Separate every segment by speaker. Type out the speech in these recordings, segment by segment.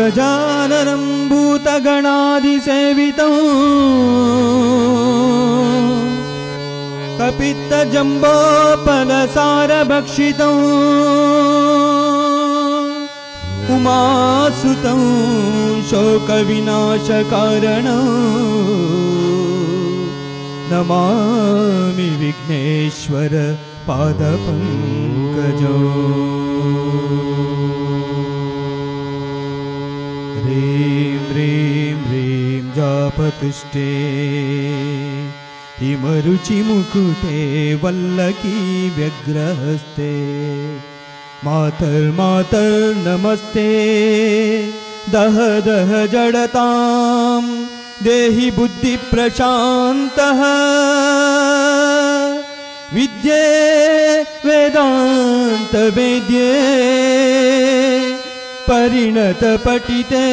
Speaker 1: गजाननं भूतगणादिसेवितं कपित्तजम्बोफलसारभक्षितम् उमासुतं शोकविनाशकारणं नमामि विघ्नेश्वर पादपङ्कजो। ह्रीं ह्रीं ह्रीं जापतुष्टे हिमरुचिमुकुटे वल्लकी व्यग्रहस्ते मातर्मातर्नमस्ते दह दह जडतां देहि बुद्धिप्रशान्तः विद्ये वेदान्तवेद्ये परिणतपठिते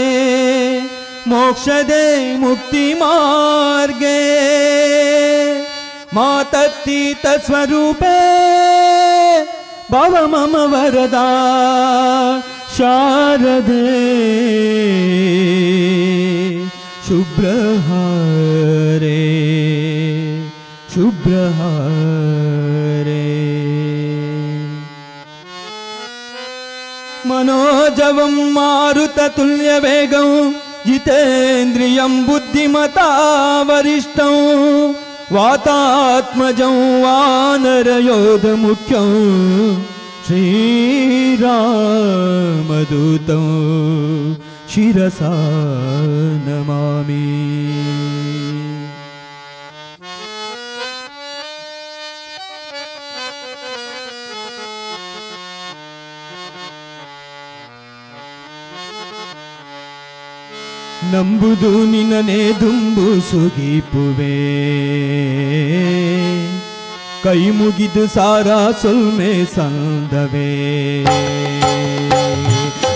Speaker 1: मोक्षदे मुक्तिमार्गे मातत्तीतस्वरूपे भव मम वरदा शारदे शुभ्रहारे शुभ्रहारे। मनोजवं मारुततुल्यवेगं जितेन्द्रियं बुद्धिमता वरिष्ठं वातात्मजं वानरयोधमुख्यं श्रीरामदूतं शिरसा नमामि। ನಂಬುದು ನಿನ್ನನೆ ದುಂಬು ಸುಗೀಪುವೆ ಕೈ ಮುಗಿದು ಸಾರಾ ಸೊಲ್ಮೆ ಸಂದವೇ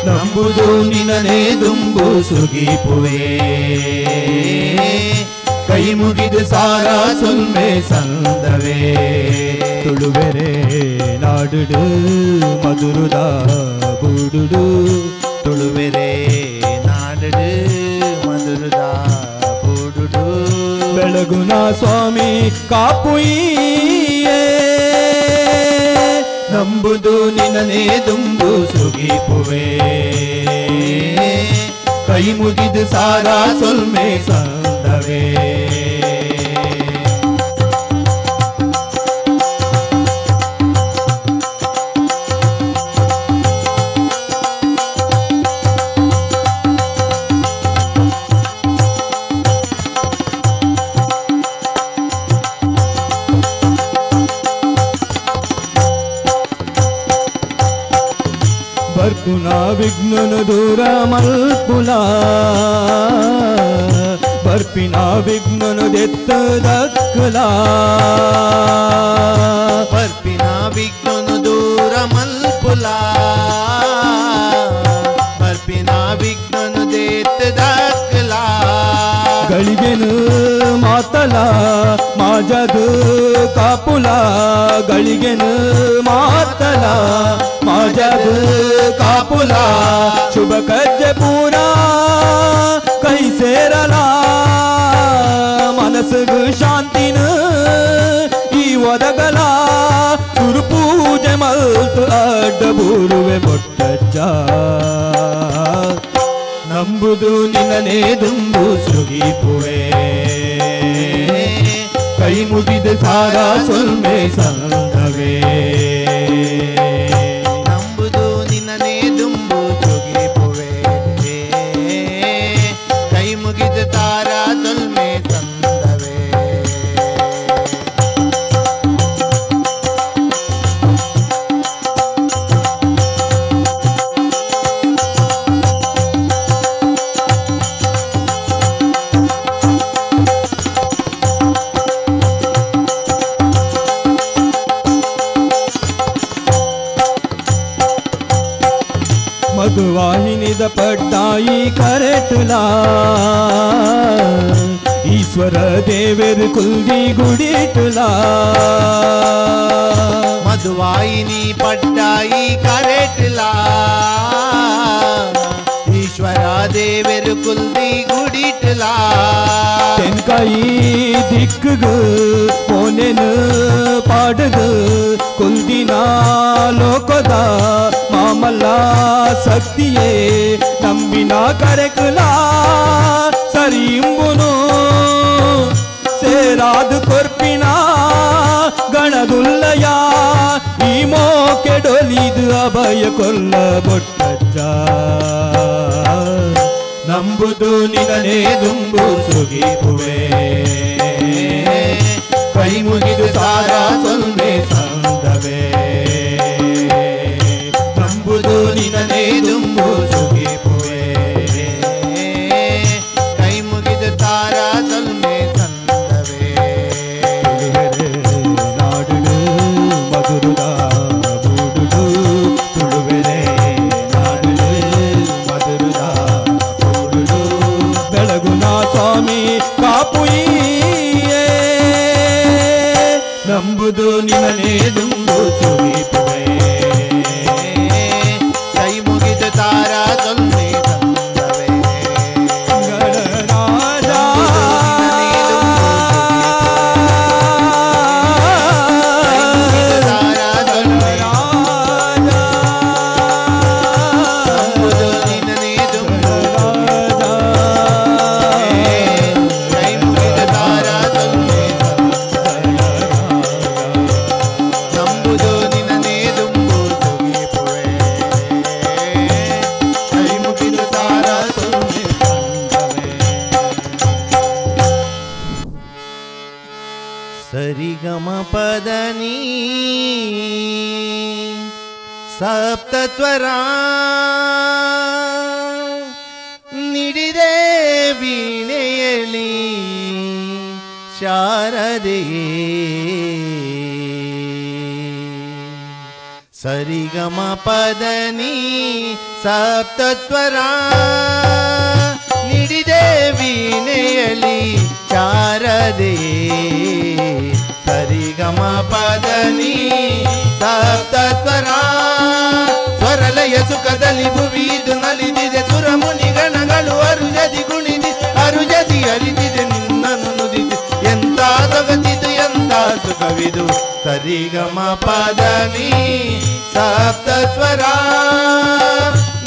Speaker 1: ನಂಬುದು ನಿನ್ನನೆ ದುಂಬು ಸುಗೀಪುವೆ ಕೈ ಮುಗಿದು ಸಾರಾ ಸೊಲ್ಮೆ ಸಂದವೇ ತುಳುವೆರೆ ನಾಡುಡು ಮಧುರುದ ಬೂಡುಡು ತುಳುವೆರೆ ನಾಡುಡು ಮಧುರುದ ಬೂಡುಡು ಬೆಳಗುನ ಸ್ವಾಮಿ ಕಾಪುಯಿಯೇ ನಂಬುದು ನಿನ್ನನೆ ದುಂಬು ಸುಗೀಪುವೆ ಕೈ ಮುಗಿದು ಸಾರಾ ಸೊಲ್ಮೆ ಸಂದವೇ ಬರ್ಪುನಾ ವಿಘ್ನನು ದೂರ ಮಲ್ಪುಲ ಬರ್ಪಿನಾ ವಿಘ್ನನು ದೆತ್ತದಕ್ಕಲ
Speaker 2: ಬರ್ಪಿನಾ ವಿಘ್ನನು ದೂರ ಮಲ್ಪುಲ ಬರ್ಪಿನಾ ವಿಘ್ನನು ದೆತ್ತದಕ್ಕಲ
Speaker 1: ಗಳಿಗೆನು ಮಾತಲ ಮಾಜದು ಕಾಪುಲ ಗಳಿಗೆನು ಮಾತಲ ಮಾಜದು ಕಾಪುಲ ಶುಭ ಕಜ್ಜೆ ಪೂರ ಕೈ ಸೇರಲ ಮನಸ್ಸು ಶಾಂತಿನ ಈ ಒದಗಲ ಸುರು ಪೂಜೆ ಮಲ್ತು ಅಡ್ಡ ಬೂರುವೆ ಮೊಟ್ಟಜ್ಜ ನಂಬುದು ನಿನ್ನನೆ ದುಂಬು ಸುಗೀಪುವೆ ಕೈ ಮುಗಿದ ಸಾರಾ ಸೊಲ್ಮೆ ಸಂದವೇ
Speaker 2: ನಂಬುದು ನಿನ್ನನೆ ದುಂಬು ಸುಗೀಪುವೆ ಕೈ ಮುಗಿದ ಸಾರಾ ಸೊಲ್ಮೆ ಸಂದವೇ
Speaker 1: ಮಧುವಾಹಿನಿದ ಪಡ್ಡಾಯಿ ಕರೆಟುಲಾ ಈಶ್ವರ ದೇವರು ಕುಲ್ದಿ ಗುಡಿಟುಲಾ
Speaker 2: मधुवाहिनी पट्टाई करेटला ईश्वरा தேவர் குல்தி குடிட்டலா
Speaker 1: தென்காயி திக்குகு போனேನು ಪಾಡದು ಕುಲ್ದಿನ ಲೋಕದ ಮಾಮಲ್ಲ ಶಕ್ತಿಯೇ ನಂಬಿನ ಕರೆಕಲ ಸರಿಂಬುನು ಸೇರಾದು ಕೊರ್ಪಿನ ಗಣದುಲ್ಲಯ ಈ ಮೋಕೆಡೊಲಿದು ಅಭಯ ಕೊಲ್ಲ ಬೊಟ್ಟಜ್ಜ ನಂಬುದು ನಿನನೇ ದುಂಬು ಸುಗಿಪುವೆ ಕೈ ಮುಗಿದು ಸಾರ ಸೊಲ್ಮೆ ಸಂದವೇ ನಂಬುದು ನಿನನೇ ದುಂಬು ಸುಗಿಪುವೆ
Speaker 2: ಕೈ ಮುಗಿದು ತಾರ ಸೊಲ್ಮೆ ಸಂದವೇ
Speaker 1: ನಾಡುಡು ಮಧುರುದ ಬೂಡುಡು ತುಳುವೆರೆ ನಾಡುಡು ಮಧುರುದ ಬೂಡುಡು ಬೆಳಗುನ ಸ್ವಾಮಿ ಕಾಪುಯಿಯೇ ನಂಬುದು ನಿನನೇ ದುಂಬು ಸುಗಿಪುವೆ
Speaker 2: ಕೈ ಮುಗಿದು ತಾರ ಸೊಲ್ಮೆ ಸಂದವೇ
Speaker 1: ಗಣರಾಜ
Speaker 2: ಸರಿಗಮ ಪದನಿ ಸಪ್ತಸ್ವರ ನಿಡಿದೆ ವೀಣೆಯಲಿ ಶಾರದೆಯೇ ಸರಿಗಮ ಪದನಿ ಸಪ್ತಸ್ವರ ನಿಡಿದೆ ವೀಣೆಯಲಿ ಶಾರದೆಯೇ ಸರಿಗಮ ಪದನಿ ಸಪ್ತಸ್ವರ ಸ್ವರಲಯ ಸುಖದಲ್ಲಿ ಭುವಿದು ನಲಿದಿದೆ ಸುರಮುನಿ ಗಣಗಳು ಅರುಜದಿ ಗುಣಿದಿ ಅರುಜದಿ ಅರಿದಿದೆ ನಿನ್ನನ್ನು ನುದಿದೆ ಎಂತ ಸೊಗಸಿದು ಎಂತ ಸುಖವಿದು ಸರಿಗಮ ಪದನಿ ಸಪ್ತಸ್ವರ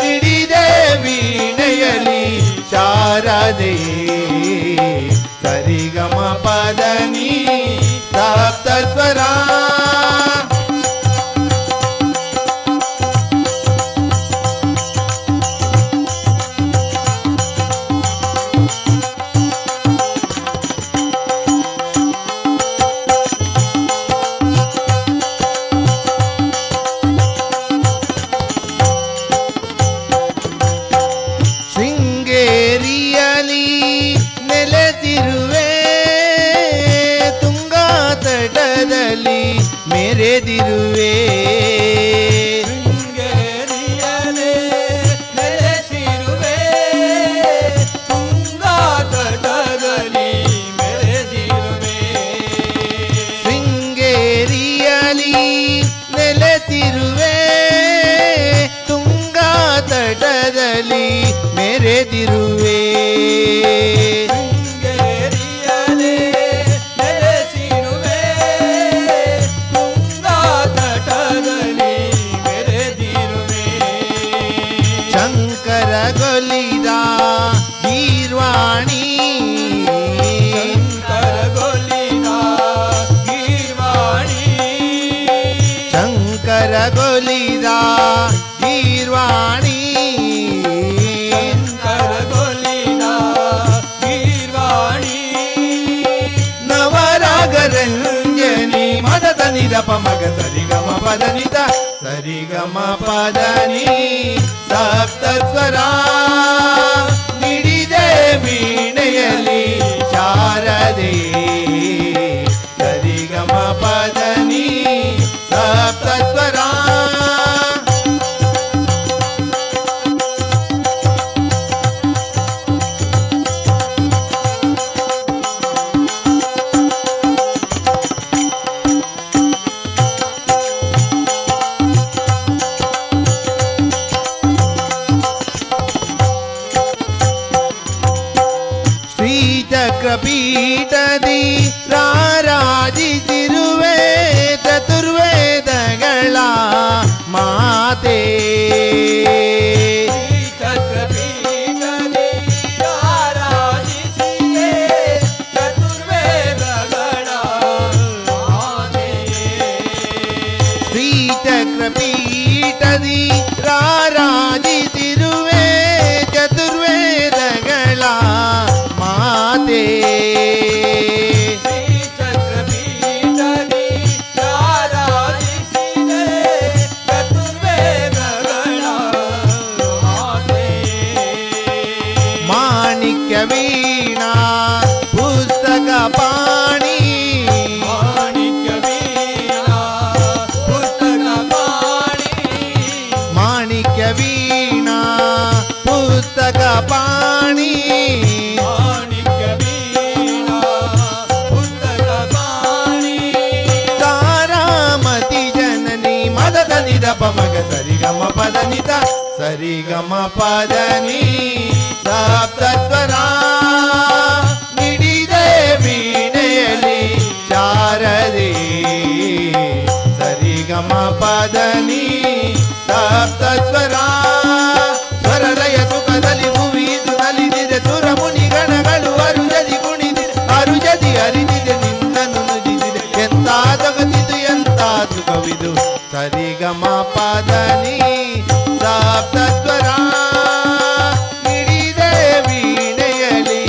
Speaker 2: ನಿಡಿದೆ ವೀಣೆಯಲಿ ಶಾರದೆಯೇ ಸರಿಗಮ ಪದನಿ ಸಪ್ತಸ್ವರ ಶೃಂಗೇರಿಯಲಿ ನೆಲೆಸಿರುವೆ ತುಂಗಾ ತಟದಲ್ಲಿ ಮೆರೆದಿರುವೆ
Speaker 1: ಶೃಂಗೇರಿಯಲೇ ನೆಲೆಸಿರುವೆ ತುಂಗಾ ತಟದಲ್ಲಿ ಮೆರೆದಿರುವೆ
Speaker 2: ಶೃಂಗೇರಿಯಲಿ ನೆಲೆಸಿರುವೆ ತುಂಗಾ ತಟದಲ್ಲಿ ಮೆರೆದಿರುವೆ
Speaker 1: ಶೃಂಗೇರಿಯಲೇ ನೆಲೆಸಿರುವೆ ತುಂಗಾ ತಟದಲ್ಲಿ ಮೆರೆದಿರುವೆ
Speaker 2: ಶಂಕರ ಗೊಲಿದ ಗೀರ್ವಾಣಿ
Speaker 1: ಶಂಕರಗೊಲಿದ ಗೀರ್ವಾಣಿ
Speaker 2: ಶಂಕರ ಗೊಲಿದ ಗೀರ್ವಾಣಿ
Speaker 1: ಶಂಕರಗೊಲಿದ ಗೀರ್ವಾಣಿ
Speaker 2: ನವರಾಗರಂಜನಿ ಮದದ ನಿರಪ ಮಗ ಸರಿಗಮ ಪದನಿತ ಸರಿಗಮ ಪದನಿ ಸಪ್ತಸ್ವರ ನಿಡಿದೆ ವೀಣೆಯಲಿ ಶಾರದೆಯೇ ಸರಿಗಮ ಪದನಿ ಸಪ್ತಸ್ವರ ಪೀಠದಿ ರಾರಾಜಿಸಿರುವೆ ಚತುರ್ವೇದಗಳ ಮಾತೆ ಪೀಠದಿ ರಾರಾಜಿಸಿರುವೆ ಚತುರ್ವೇದಗಳ ಮಾತೆ
Speaker 1: ಚಕ್ರಪೀಠದಿ ರಾರಾಜಿಸಿದೆ ಚತುರ್ವೇದಗಳ ಮಾತೆ
Speaker 2: ಮಾಣಿಕ್ಯ ವೀಣಾ ಪುಸ್ತಕ ಪಾಣಿ ವೀಣಾ ಪುಸ್ತಕ ಪಾಣಿ
Speaker 1: ಮಾಣಿಕ್ಯ ವೀಣಾ ಪುಸ್ತಕ ಪಾಣಿ
Speaker 2: ತಾರಾಮತಿ ಜನನಿ ಮದದ ನಿದ ಪಮಗ ಸರಿಗಮ ಪದನಿತ ಸರಿಗಮ ಪದನಿ ಸಪ್ತಸ್ವರ ನಿಡಿದೆ ವೀಣೆಯಲಿ ಶಾರದೆ ಸರಿಗಮ ಪದನಿ ಸಪ್ತಸ್ವರ ಸ್ವರಲಯ ಸುಖದಲ್ಲಿ ಭುವಿದು ನಲಿದಿದೆ ಸುರ ಮುನಿ ಗಣಗಳು ಅರುಜದಿ ಕುಣಿದಿದೆ ಅರುಜದಿ ಅರಿದಿದೆ ನಿನ್ನನ್ನು ನುಡಿದಿದೆ ಎಂತ ಜಗತ್ತಿದು ಎಂತ ಸುಖವಿದು ಸರಿಗಮ ಪದನಿ ಸಪ್ತಸ್ವರ ನಿಡಿದೆ ವೀಣೆಯಲಿ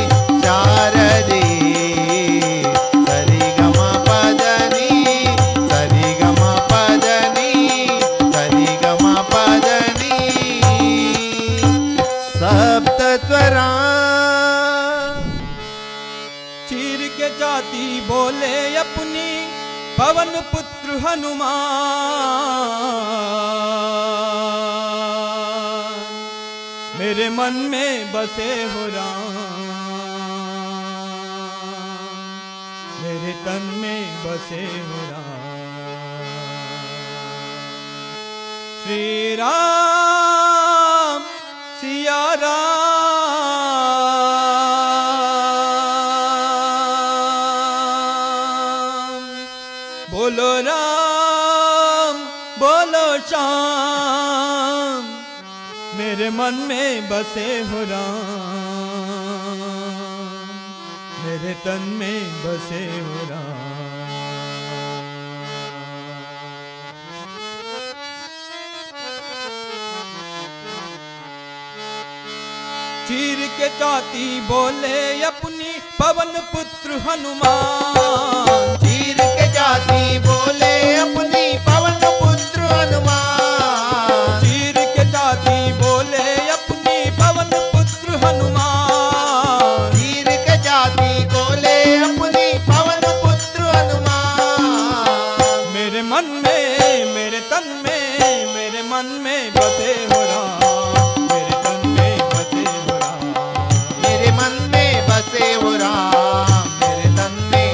Speaker 2: ಶಾರದೆ ಸರಿಗಮ ಪದನಿ ಸರಿಗಮ ಪದನಿ ಸರಿಗಮ ಪದನಿ सप्तस्वर
Speaker 1: चीर के जाती बोले अपनी पवन पुत्र हनुमान मेरे मन में बसे हो राम मेरे तन में बसे हो राम श्री राम सिया राम बोलो राम बोलो श्याम मेरे मन में बसे हो राम मेरे तन में बसे हो राम चीर के जाती बोले अपनी पवन पुत्र हनुमान
Speaker 2: चीर के जाती बोले अपनी पवन पुत्र हनुमान
Speaker 1: चीर के जाती बोले अपनी पवन पुत्र हनुमान
Speaker 2: चीर के जाती बोले अपनी पवन पुत्र हनुमान
Speaker 1: मेरे मन में मेरे तन में मेरे मन में बसे हो राम मेरे तन में बसे हो राम
Speaker 2: मेरे मन में बसे हो राम मेरे तन में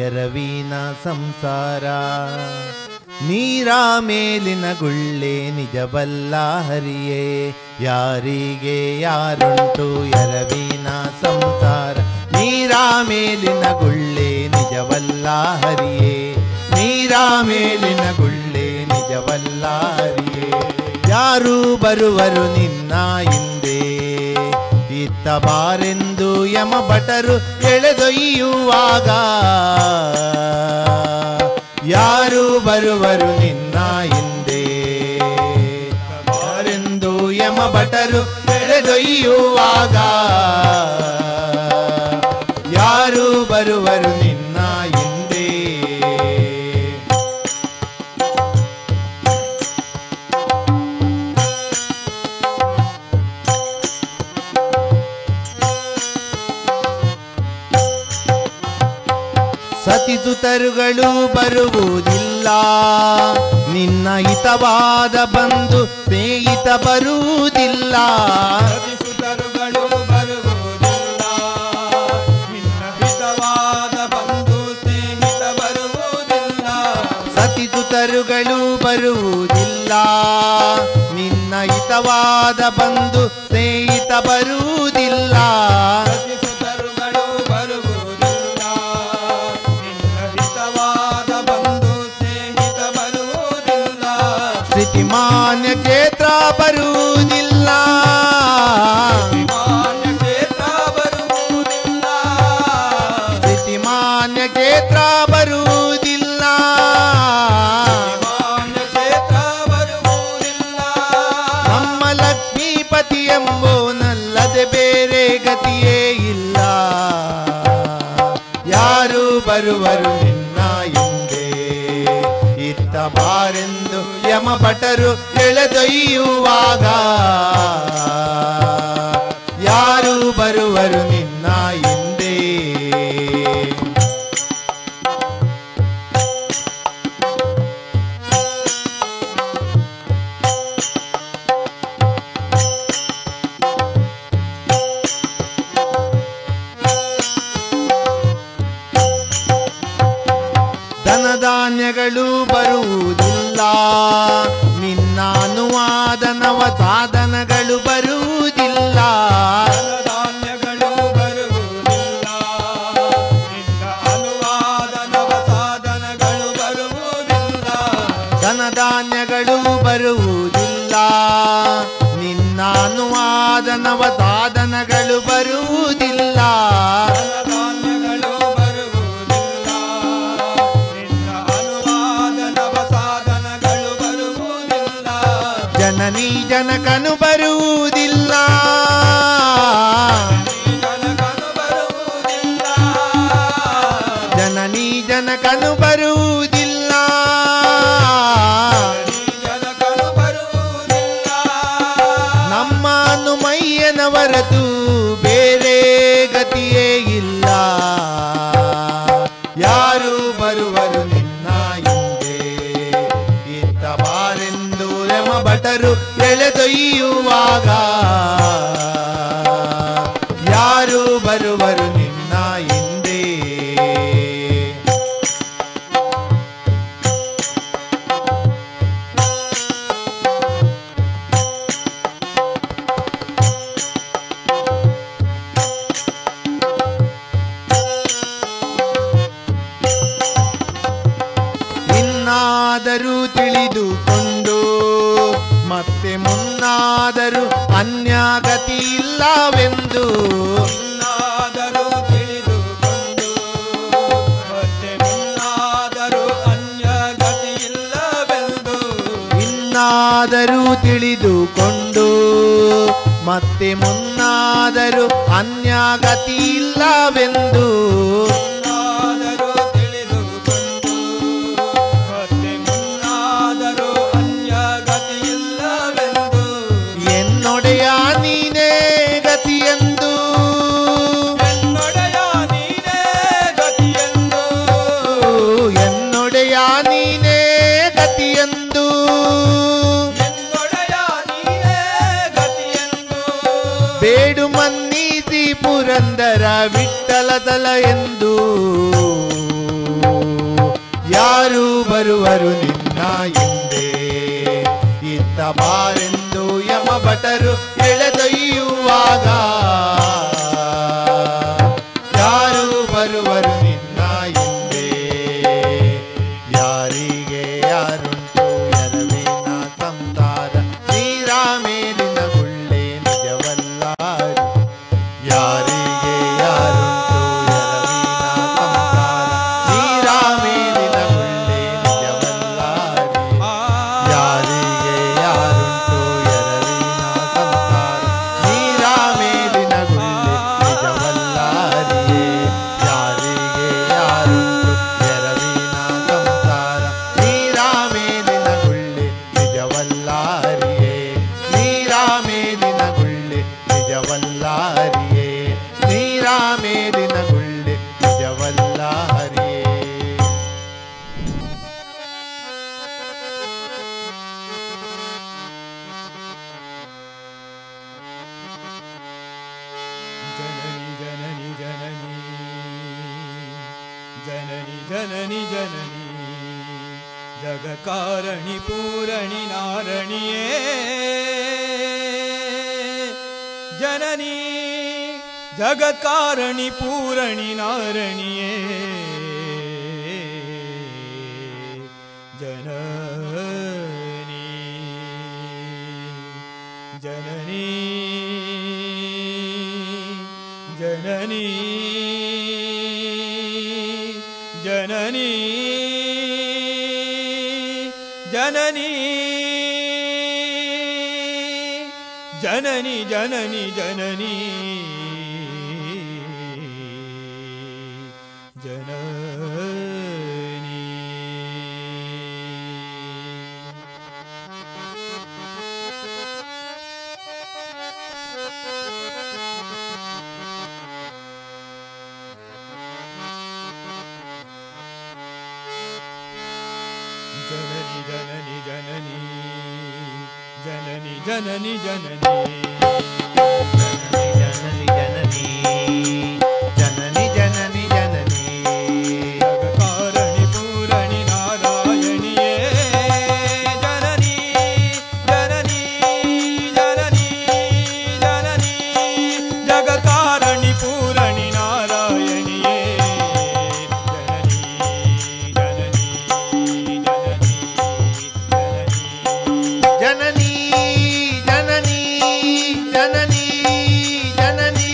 Speaker 2: ಎರವಿನ ಸಂಸಾರ. ನೀರ ಮೇಲಿನ ಗುಳ್ಳೆ ನಿಜವಲ್ಲ ಹರಿಯೇ, ಯಾರಿಗೆ ಯಾರುಂಟು ಎರವಿನ ಸಂಸಾರ. ನೀರ ಮೇಲಿನ ಗುಳ್ಳೆ ನಿಜವಲ್ಲ ಹರಿಯೇ, ನೀರ ಮೇಲಿನ ಗುಳ್ಳೆ ನಿಜವಲ್ಲ ಹರಿಯೇ. ಯಾರು ಬರುವರು ನಿನ್ನ ಹಿಂದೆ, ಇತ್ತ ಬಾರೆಂದು ಯಮ ಭಟರು ಎಳೆದೊಯ್ಯುವಾಗ. ಯಾರು ಬರುವರು ನಿನ್ನ ಹಿಂದೆ, ಬಾರೆಂದು ಯಮ ಭಟರು ಎಳೆದೊಯ್ಯುವಾಗ. ಯಾರು ಬರುವರು ನಿನ್ನ ಹಿಂದೆ. ಸತಿಸುತರುಗಳು ಬರುವುದಿಲ್ಲ, ನಿನ್ನ ಹಿತವಾದ ಬಂಧು ಸ್ನೇಹಿತ ಬರುವುದಿಲ್ಲ.
Speaker 1: ಸತಿಸುತರುಗಳು ಬರುವುದಿಲ್ಲ, ನಿನ್ನ ಹಿತವಾದ ಬಂಧು ಸ್ನೇಹಿತ ಬರುವುದಿಲ್ಲ.
Speaker 2: ಸತಿಸುತರುಗಳು ಬರುವುದಿಲ್ಲ, ನಿನ್ನ ಹಿತವಾದ ಬಂಧು ಸ್ನೇಹಿತ ಬರುವುದಿಲ್ಲ. ಶ್ರುತಿಮಾನ್ಯ ಕ್ಷೇತ್ರ ಬರುವುದಿಲ್ಲ, ಶ್ರುತಿಮಾನ್ಯ ಕ್ಷೇತ್ರ ಬರುವುದಿಲ್ಲ. ನಮ್ಮ ಲಕ್ಷ್ಮೀಪತಿ ಎಂಬೋನಲ್ಲದೆ ಬೇರೆ ಗತಿಯೇ ಇಲ್ಲ. ಯಾರು ಬರುವರು ನಿನ್ನ ಹಿಂದೆ, ಇತ್ತ ಬಾರೆಂದು ಯಮ ಭಟರು ಎಳೆದೊಯ್ಯುವಾಗ. ಯಾರು ಬರುವರು ನಿನ್ನ ಹಿಂದೆ. ಧನಧಾನ್ಯಗಳು ಬರುವುದಿಲ್ಲ, ನಿನ್ನ ಅನುವಾದ ನವ ಸಾಧನಗಳು ಬರುವುದಿಲ್ಲ.
Speaker 1: ಧನಧಾನ್ಯಗಳು ಬರುವುದಿಲ್ಲ, ನಿನ್ನ ಅನುವಾದ ನವ ಸಾಧನಗಳು ಬರುವುದಿಲ್ಲ.
Speaker 2: ಧನಧಾನ್ಯಗಳು ಬರುವುದಿಲ್ಲ, ನಿನ್ನ ಅನುವಾದ ನವ ಸಾಧನಗಳು ಬರುವುದಿಲ್ಲ. ಜನನಿ ಜನಕನು ಬರುವುದಿಲ್ಲ, ಜನನಿ ಜನಕನು ಬರುವುದಿಲ್ಲ. ನಮ್ಮ ಹನುಮಯ್ಯನ ಹೊರತು ಬೇರೆ ಗತಿಯೇ ಇಲ್ಲ. ಯಾರು ಬರುವರು ನಿನ್ನ ಹಿಂದೆ, ಇತ್ತ ಬಾರೆಂದು ಯಮ ಭಟರು ಎಳೆದೊಯ್ಯುವಾಗ. ಯಾರು ಬರುವರು ನಿನ್ನ ಹಿಂದೆ. ಇನ್ನಾದರೂ ತಿಳಿದುಕೊಂಡು ಮತ್ತೆ ಮುನ್ನಾದರೂ ಅನ್ಯಗತಿ ಇಲ್ಲವೆಂದು.
Speaker 1: ಇನ್ನಾದರೂ ತಿಳಿದುಕೊಂಡು ಮತ್ತೆ ಮುನ್ನಾದರೂ ಅನ್ಯಗತಿ ಇಲ್ಲವೆಂದು.
Speaker 2: ಇನ್ನಾದರೂ ತಿಳಿದುಕೊಂಡು ಮತ್ತೆ ಮುನ್ನಾದರೂ ಅನ್ಯಗತಿ ಇಲ್ಲವೆಂದು. ಎನ್ನೊಡೆಯ ನೀನೇ ಗತಿಯೆಂದು,
Speaker 1: ಎನ್ನೊಡೆಯ ನೀನೇ ಗತಿಯೆಂದು,
Speaker 2: ಎನ್ನೊಡೆಯ ನೀನೇ ಗತಿಯೆಂದು.
Speaker 1: ಎನ್ನೊಡೆಯ ನೀನೇ ಗತಿಯೆಂದು
Speaker 2: ಬೇಡು ಮನ್ನಿಸಿ ಪುರಂದರ ವಿಠ್ಠಲ ತಲ ಎಂದು. ಯಾರು ಬರುವರು ನಿನ್ನ ಹಿಂದೆ ಇತ್ತ ಬಾರೆಂದು ಯಮ ಭಟರು ಎಳೆದೊಯ್ಯುವಾಗ ಯಾರು ಬರುವರು ನಿನ್ನ ಹಿಂದೆ ಯಾರಿಗೆ ಯಾರುಂಟು ಎರವಿನ ಸಂಸಾರ ನೀರ ಮೇಲಿನ ಗುಳ್ಳೆ ನಿಜವಲ್ಲ ಯಾರಿಗೆ ಯಾರುಂಟು ಎರವಿನ ಸಂಸಾರ ನೀರ ಮೇಲಿನ ಗುಳ್ಳೆ ನಿಜವಲ್ಲ ಯಾರಿಗೆ ಯಾರುಂಟು ಎರವಿನ ಸಂಸಾರ ನೀರ ಮೇಲಿನ ಗುಳ್ಳೆ ನಿಜವಲ್ಲ ಯಾರಿಗೆ ಯಾರುಂಟು ಎರವಿನ ಸಂಸಾರ ನೀರ ಮೇಲಿನ ಗುಳ್ಳೆ ನಿಜವಲ್ಲ ನೀರ ಮೇಲಿನ ಗುಳ್ಳೆ ನಿಜವಲ್ಲ ನೀರ ಮೇಲಿನ ಗುಳ್ಳೆ ನಿಜವಲ್ಲ
Speaker 1: ಜನನಿ ಜನನಿ ಜನನಿ ಜನನಿ ಜನನಿ ಜನನಿ ಜಗಕಾರಣಿ ಪೂರಣಿ ನಾರಣಿಯೇ ಜನನಿ ಜಗಕಾರಣಿ ಪೂರಣಿ ನಾರಣಿಯೇ ಜನನಿ ಜನನಿ ಜನನಿ ಜನನಿ ಜನನಿ ಜನನಿ ಜನನಿ ಜನನಿ ಜನನಿ जननी जननी जननी जननी जननी जननी
Speaker 2: ಜನನಿ ಜನನಿ ಜನನಿ ಜನನಿ ಜನನಿ
Speaker 1: ಜಗಕಾರಣಿ ಪೂರಣಿ ನಾರಾಯಣಿಯೇ ಜನನಿ ಜನನಿ ಜನನಿ ಜನನಿ ಜಗಕಾರಣಿ ಪೂರಣಿ ನಾರಾಯಣಿಯೇ ಜನನಿ ಜನನಿ ಜನನಿ ಜನನಿ
Speaker 2: ಜನನಿ ಜನನಿ ಜನನಿ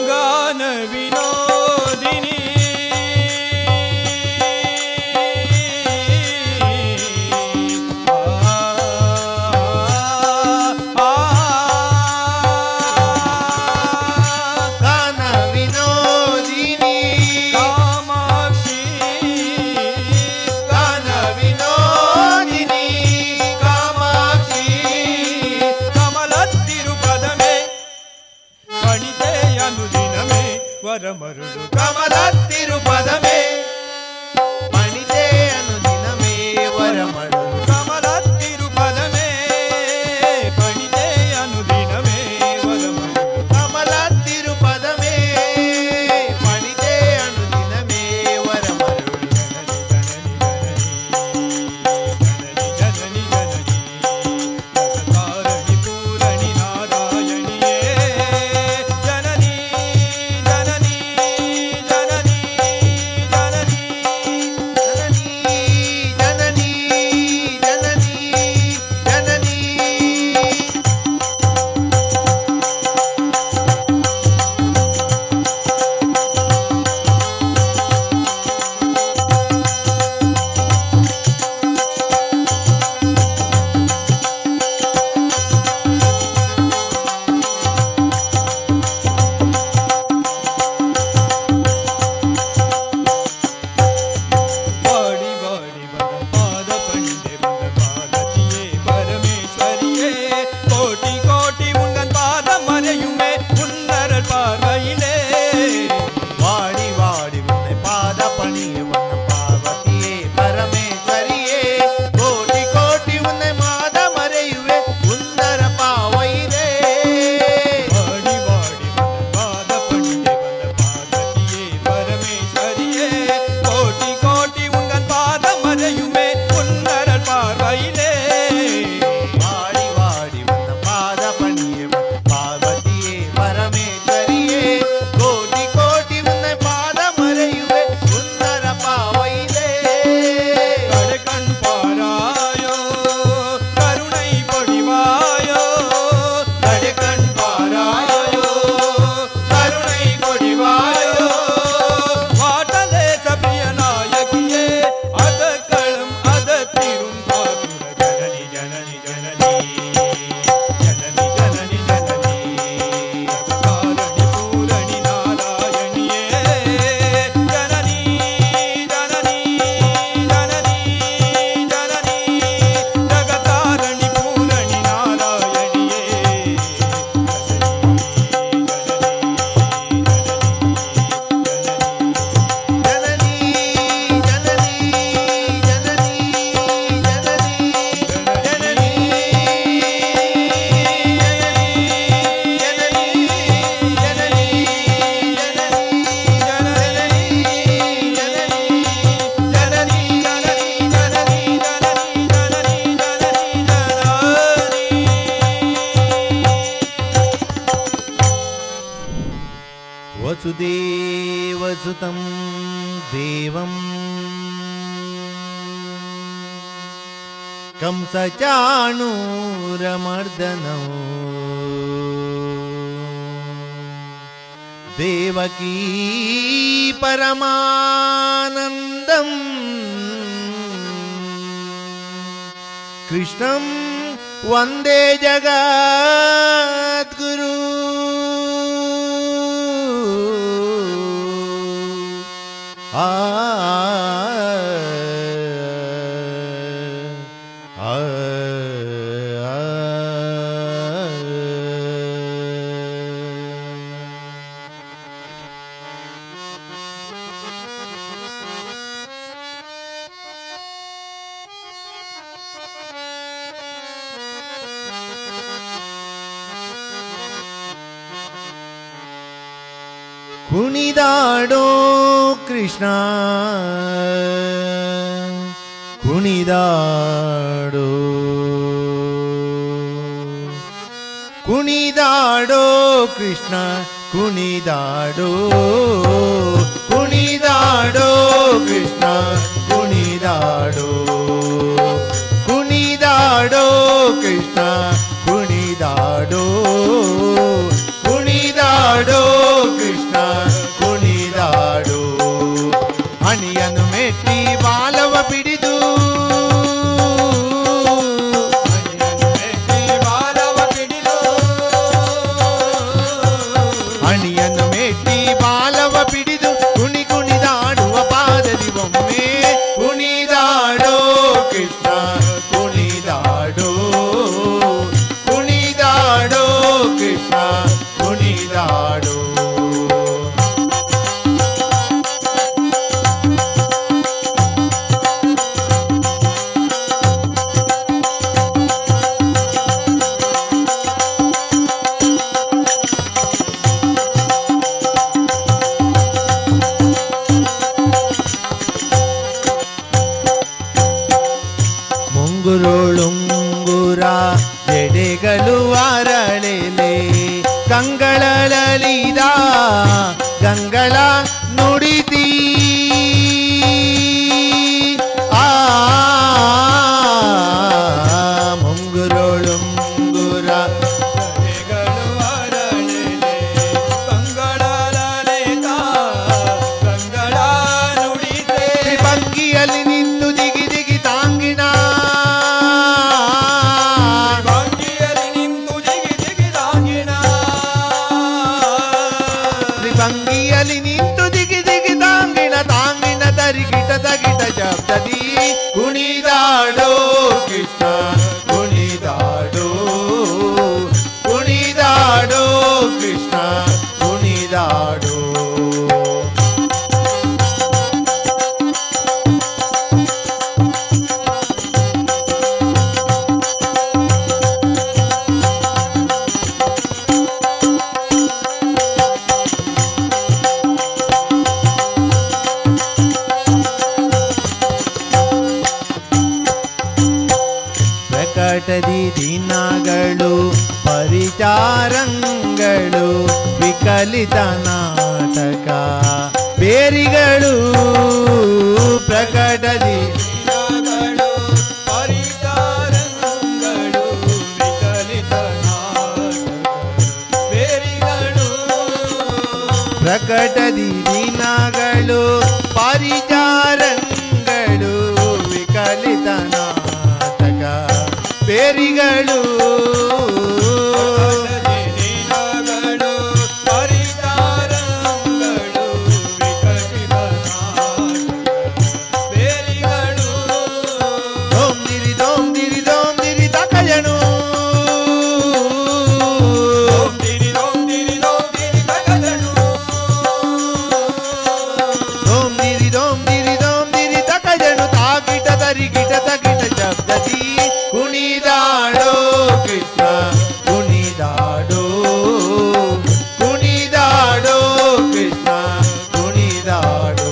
Speaker 1: ಗಾನ ವಿನೋದಿನಿ
Speaker 2: ಗಾನ ವಿನೋದಿನಿ
Speaker 1: ಕಾಮಾಕ್ಷಿ
Speaker 2: ಗಾನ ವಿನೋದಿನಿ ಕಾಮಾಕ್ಷಿ
Speaker 1: ಕಮಲತ್ತಿರುಪದಮೇ ಪಣಿತೆ ಅನುದಿನಮೇ ವರಮರುಳು
Speaker 2: ಕಮಲತ್ತಿರುಪದಮೇ ಪಣಿತೆ ಅನುದಿನಮೇ ವರಮರುಳು
Speaker 1: ಕಮಲತ್ತಿರುಪದಮೇ ಪಣಿತೆ ಅನುದಿನಮೇ ವರಮರುಳು
Speaker 2: ಕಮಲತ್ತಿರುಪದಮೇ ಪಣಿತೆ ಅನುದಿನಮೇ ವರಮರುಳು
Speaker 1: ಜನನಿ ಜನನಿ ಜಗಕಾರಣಿ ಪೂರಣಿ ನಾರಾಯಣಿಯೇ ಜನನಿ ಜನನಿ ಜನನಿ ಜನನಿ
Speaker 2: ಜನನಿ ಜನನಿ ದೇವಸುತಂ ದೇವಂ ಕಂಸಚಾಣೂರಮರ್ದನಂ ದೇವಕೀ ಪರಮಾನಂದಂ ಕೃಷ್ಣಂ ವಂದೇ ಜಗದ್ಗುರು ಆ ಕುಣಿದಾಡೋ ಕೃಷ್ಣ ಕುಣಿದಾಡೋ ಕುಣಿದಾಡೋ ಕೃಷ್ಣ ಕುಣಿದಾಡೋ ಕುಣಿದಾಡೋ ಕೃಷ್ಣ ಕುಣಿದಾಡೋ ಕುಣಿದಾಡೋ ಕೃಷ್ಣ ಕುಣಿದಾಡೋ ಕುಣಿದಾಡೋ ಕೃಷ್ಣ ಕುಣಿದಾಡೋ ಹಣಿಯನ್ನು ಮೆಟ್ಟಿ ಬಾಲವ ಬಿಡಿದು ಹಣಿಯನ್ನು ಮೆಟ್ಟಿ ಬಾಲವ ಬಿಡಿದು ಕುಣಿ ಕುಣಿದಾಡುವ ಪಾದದಿ ಒಮ್ಮೆ ಕುಣಿದಾಡೋ ಕೃಷ್ಣ ಕುಣಿದಾಡೋ ಕುಣಿದಾಡೋ ಕೃಷ್ಣ ಕುಣಿದಾಡೋ ಮುಂಗುರುಳುಂಗುರ ಜಡೆಗಳು ಅರಳೆಲೆ ಕಂಗಳಲಿದ ಗಂಗಳ ನುಡಿತಿ ಆ ಮುಂಗುರುಳುಂಗುರ
Speaker 1: ಜಡೆಗಳು ಅರಳೆಲೆ ಕಂಗಳಲಿದ ಗಂಗಳ ನುಡಿತೆ
Speaker 2: ಭಂಗಿಯಲ್ಲಿ ನಿಂತು ದಿಗಿ ದಿಗಿ ತಾಂಗಿನ ಭಂಗಿಯಲ್ಲಿ ನಿಂತು ದಿಗಿ ದಿಗಿ ತಾಂಗಿನ ತಾಂಗಿನ ತರಿಗಿಟ ತಗಿಟ ಶಬ್ದದಿ ಕುಣಿದಾಡೋ ಕೃಷ್ಣ ಕುಣಿದಾಡೋ ಕುಣಿದಾಡೋ ಕೃಷ್ಣ ಕುಣಿದಾಡೋ ಪ್ರಕಟದಿ ದಿನಗಳು ಪರಿಚಾರಂಗಳು ವಿಕಲಿತ ನಾಟಕ ಬೇರಿಗಳು ಪ್ರಕಟದಿ
Speaker 1: ದಿನಗಳು ಪರಿಚಾರಂಗಳು ವಿಚಲಿತ ಬೇರಿಗಳು
Speaker 2: ಪ್ರಕಟದಿ ದಿನಗಳು ಪರಿಚಾರಂಗಳು ವಿಕಲಿತ ನಾಟಕ ಬೇರಿಗಳು
Speaker 1: ದಿನಗಳು ಪರಿಚಾರಂಗಳು ವಿಕಲಿತ ಬೇರಿಗಳು
Speaker 2: ದೋಮ್ ದಿರಿ ದೋಮ್ ದಿರಿ ದೋಮ್ ದಿರಿ ತಕಜನು
Speaker 1: ಓಂ ದಿರಿ ತಗದನು
Speaker 2: ದೋಮ್ ದಿರಿ ದೋಮ್ ದಿರಿ ದೋಮ್ ದಿರಿ ತಕಜನು ತಾಗಿಟ ತರಿಗಿಟ ತಗಿಟ ಶಬ್ದದಿ ಕುಣಿದಾಡೋ ಕೃಷ್ಣ ಕುಣಿದಾಡೋ ಕುಣಿದಾಡೋ ಕೃಷ್ಣ ಕುಣಿದಾಡೋ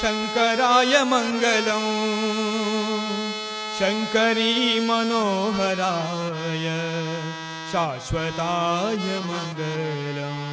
Speaker 1: शङ्कराय मङ्गलं शङ्करी मनोहराय शाश्वताय मङ्गलम्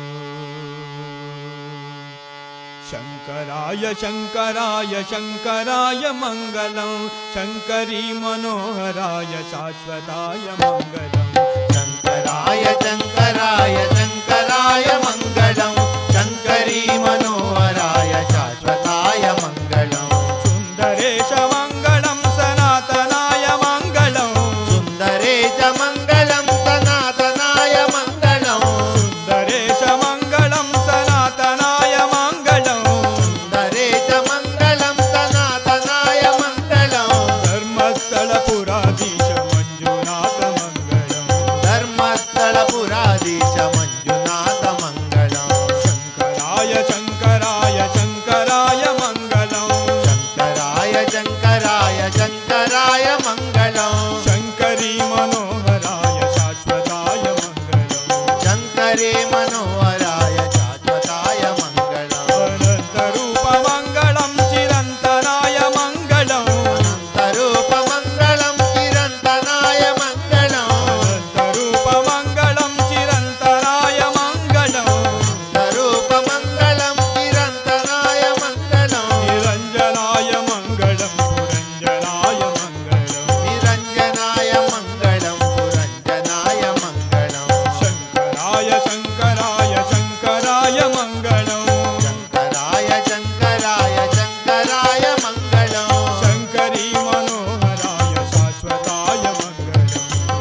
Speaker 1: शङ्कराय शङ्कराय शङ्कराय मङ्गलं शङ्करी मनोहराय शाश्वताय मङ्गलम्
Speaker 2: शङ्कराय शङ्कराय शङ्कराय मङ्गलं शङ्करी मनोहराय शाश्वताय मङ्गलम्
Speaker 1: सुन्दरेश मङ्गलं सनातनाय मङ्गलं
Speaker 2: सुन्दरेश मङ्गलं सनातनाय मङ्गलं
Speaker 1: सुन्दरेश मङ्गलं सनातनाय मङ्गलं
Speaker 2: सुन्दरेश मङ्गलं सनातनाय मङ्गलं
Speaker 1: धर्मस्थलपुराधीश मञ्जुनाथ मङ्गलं
Speaker 2: धर्मस्थलपुराधीश मञ्जुनाथ मङ्गलं
Speaker 1: शङ्कराय शङ्कराय शङ्कराय मङ्गलं
Speaker 2: शङ्कराय शङ्कराय शङ्कराय मङ्गलं
Speaker 1: शङ्करी मनोहराय शाश्वताय मङ्गलं
Speaker 2: शङ्करे मनोहराय शाश्वताय मङ्गलम्
Speaker 1: अनन्तरूपमङ्गलं चिरन्तनाय मङ्गलम्
Speaker 2: अनन्तरूपमङ्गलं चिरन्तनाय मङ्गलम्
Speaker 1: अनन्तरूपमङ्गलं चिरन्तनाय मङ्गलम्
Speaker 2: अनन्तरूपमङ्गलं चिरन्तनाय मङ्गलम्
Speaker 1: निरञ्जनाय मङ्गलं पुरञ्जनाय मङ्गलम्
Speaker 2: निरञ्जनाय मङ्गलं पुरञ्जनाय मङ्गलम्
Speaker 1: शङ्कराय शङ्कराय शङ्कराय मङ्गलम्
Speaker 2: शङ्कराय शङ्कराय शङ्कराय मङ्गलम्
Speaker 1: शङ्करी मनोहराय शाश्वताय मङ्गलम्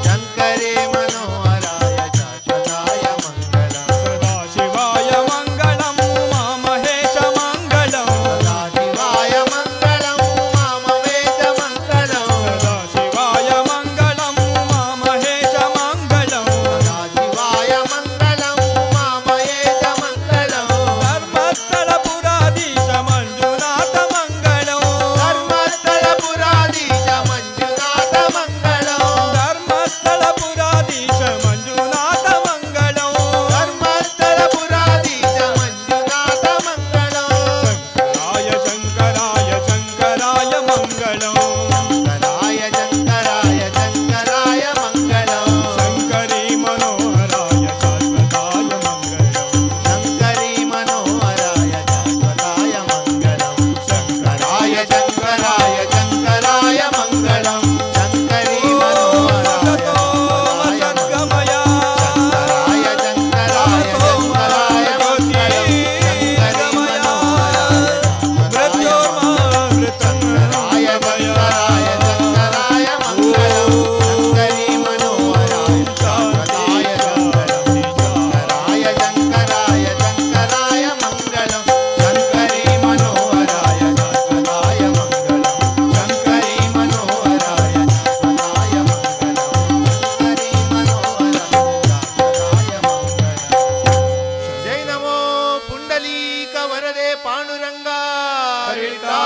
Speaker 2: शङ्करे मनोहराय शाश्वताय मङ्गलम्
Speaker 1: सदाशिवाय मङ्गलम् उमामहेश मङ्गलम्
Speaker 2: सदाशिवाय मङ्गलं उमामहेश मङ्गलं
Speaker 1: सदाशिवाय मङ्गलम् उमामहेश मङ्गलम्
Speaker 2: सदाशिवाय मङ्गलं उमामहेश मङ्गलं
Speaker 1: धर्मस्थलपुराधीश मञ्जुनाथ मङ्गलम्
Speaker 2: धर्मस्थलपुराधीश मञ्जुनाथ मङ्गलं
Speaker 1: धर्मस्थलपुराधीश मञ्जुनाथ मङ्गलम्
Speaker 2: धर्मस्थलपुराधीश मञ्जुनाथ मङ्गलं
Speaker 1: शङ्कराय शङ्कराय शङ्कराय मङ्गलम्
Speaker 2: शङ्कराय शङ्कराय शङ्कराय मङ्गलं
Speaker 1: शङ्करी मनोहराय शाश्वताय मङ्गलम्
Speaker 2: शङ्करी मनोहराय शाश्वताय मङ्गलं शङ्कराय शङ्कराय शङ्कराय मङ्गलं शङ्करी मनोहराय
Speaker 1: सद्गमय
Speaker 2: शङ्कराय शङ्कराय शङ्कराय मङ्गलं शङ्करी मनोहराय शङ्कराय शङ्कराय शङ्कराय मङ्गलं शङ्करी मनोहराय शाश्वताय मङ्गलं शङ्कराय शङ्कराय शङ्कराय मङ्गलं शङ्करी मनोहराय शाश्वताय मङ्गलं शङ्करी मनोहराय शाश्वताय मङ्गलं शङ्करी मनोहराय शाश्वताय मङ्गलं जय नमो पुण्डलीक वरदे पांडुरंगा
Speaker 1: हरिता